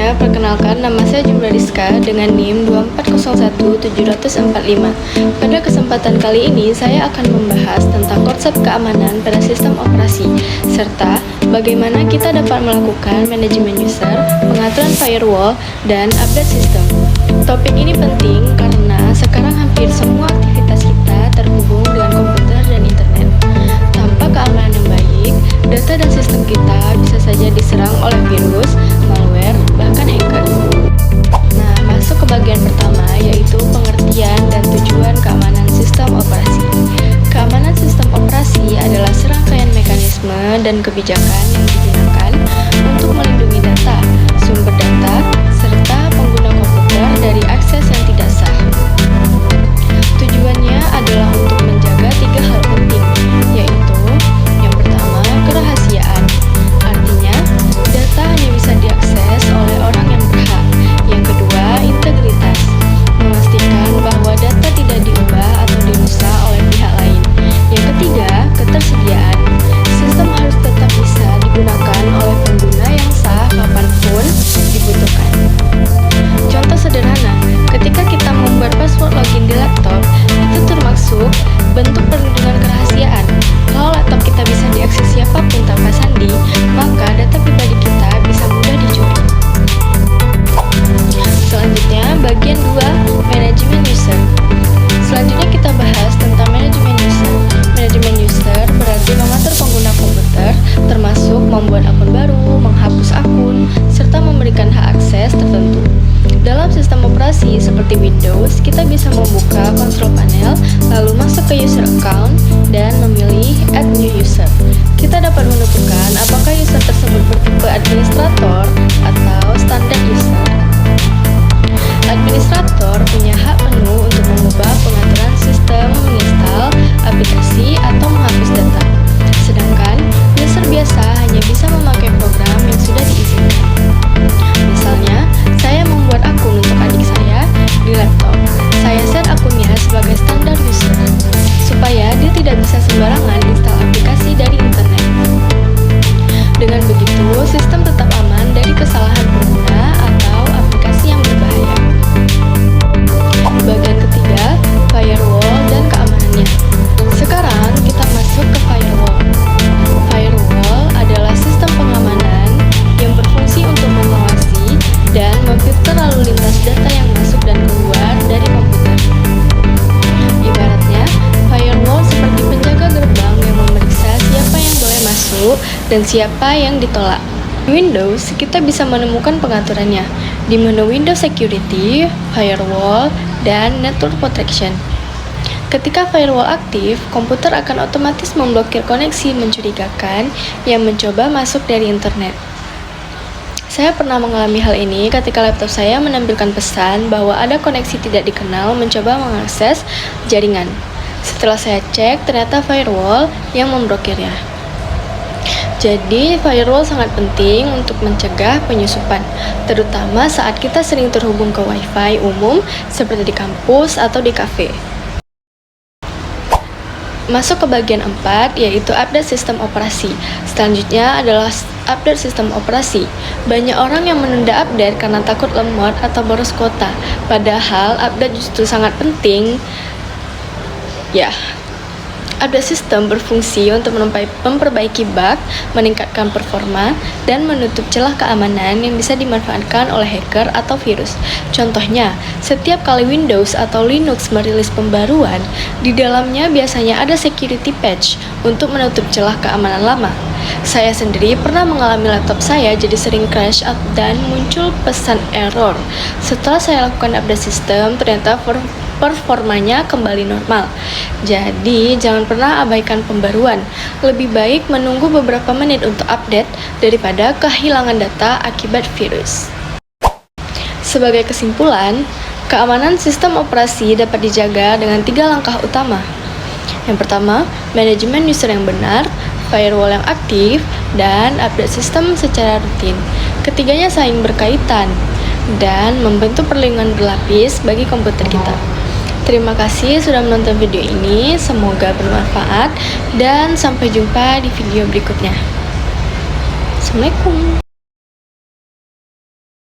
Sebelumnya, perkenalkan nama saya Jumlah Rizka dengan NIM 2401745. Pada kesempatan kali ini, saya akan membahas tentang konsep keamanan pada sistem operasi, serta bagaimana kita dapat melakukan manajemen user, pengaturan firewall, dan update sistem. Topik ini penting karena sekarang hampir semua aktivitas kita terhubung dengan komputer dan internet. Tanpa keamanan yang baik, data dan sistem kita bisa saja diserang oleh virus, malware, bahkan hacker. Nah, masuk ke bagian pertama, yaitu pengertian dan tujuan keamanan sistem operasi. Keamanan sistem operasi adalah serangkaian mekanisme dan kebijakan yang digunakan untuk melindungi data, sumber data, serta pengguna komputer dari akses yang tidak sah. Tujuannya adalah untuk menjaga 3 hal penting, yaitu yang pertama, kerahasiaan. Artinya, data hanya bisa diakses oleh orang yang berhak. Yang kedua, integritas. Memastikan bahwa data tidak diubah atau dirusak oleh pihak lain. Yang ketiga, ketersediaan. Sistem harus tetap bisa digunakan oleh pengguna yang sah kapanpun dibutuhkan. Contoh sederhana, ketika kita membuat password login di laptop, itu termasuk bentuk perlindungan kerahasiaan. Kalau laptop kita bisa diakses siapapun tanpa sandi, maka data pribadi kita bisa mudah dicuri. Selanjutnya, bagian 2, manajemen user. Selanjutnya kita bahas tentang manajemen user. Manajemen user berarti mengatur pengguna komputer, termasuk membuat akun baru, menghapus akun, serta memberikan hak akses tertentu. Dalam sistem operasi seperti Windows, kita bisa membuka control panel, lalu masuk ke user account, dan memilih add new user. Kita dapat menentukan apakah user tersebut bertipe administrator atau standard user. Administrator punya hak penuh untuk mengubah pengaturan sistem, menginstal aplikasi, atau menghapus data. Sedangkan user biasa hanya bisa memakai program yang sudah diizinkan. Misalnya, saya membuat akun untuk adik saya di laptop. Saya set akunnya sebagai standar user, supaya dia tidak bisa sembarangan install aplikasi dari internet. Dengan begitu, sistem tetap aman dari kesalahan pengguna atau aplikasi yang berbahaya. Bagian ketiga, firewall dan keamanannya. Sekarang kita masuk ke firewall. Firewall adalah sistem pengamanan yang berfungsi untuk mengawasi dan memfilter lalu lintas data yang masuk dan keluar dari komputer. Ibaratnya, firewall seperti penjaga gerbang yang memeriksa siapa yang boleh masuk dan siapa yang ditolak. Di Windows, kita bisa menemukan pengaturannya di menu Windows Security, Firewall, dan Network Protection. Ketika firewall aktif, komputer akan otomatis memblokir koneksi mencurigakan yang mencoba masuk dari internet. Saya pernah mengalami hal ini ketika laptop saya menampilkan pesan bahwa ada koneksi tidak dikenal mencoba mengakses jaringan. Setelah saya cek, ternyata firewall yang memblokirnya. Jadi, firewall sangat penting untuk mencegah penyusupan, terutama saat kita sering terhubung ke Wi-Fi umum seperti di kampus atau di kafe. Masuk ke bagian 4, yaitu update sistem operasi. Selanjutnya adalah update sistem operasi. Banyak orang yang menunda update karena takut lemot atau boros kuota. Padahal update justru sangat penting. Update sistem berfungsi untuk memperbaiki bug, meningkatkan performa, dan menutup celah keamanan yang bisa dimanfaatkan oleh hacker atau virus. Contohnya, setiap kali Windows atau Linux merilis pembaruan, di dalamnya biasanya ada security patch untuk menutup celah keamanan lama. Saya sendiri pernah mengalami laptop saya jadi sering crash dan muncul pesan error. Setelah saya lakukan update sistem, ternyata performanya kembali normal. Jadi, jangan pernah abaikan pembaruan. Lebih baik menunggu beberapa menit untuk update daripada kehilangan data akibat virus. Sebagai kesimpulan, keamanan sistem operasi dapat dijaga dengan 3 langkah utama. Yang pertama, manajemen user yang benar, firewall yang aktif, dan update sistem secara rutin. Ketiganya saling berkaitan dan membentuk perlindungan berlapis bagi komputer kita. Terima kasih sudah menonton video ini, semoga bermanfaat dan sampai jumpa di video berikutnya. Assalamualaikum.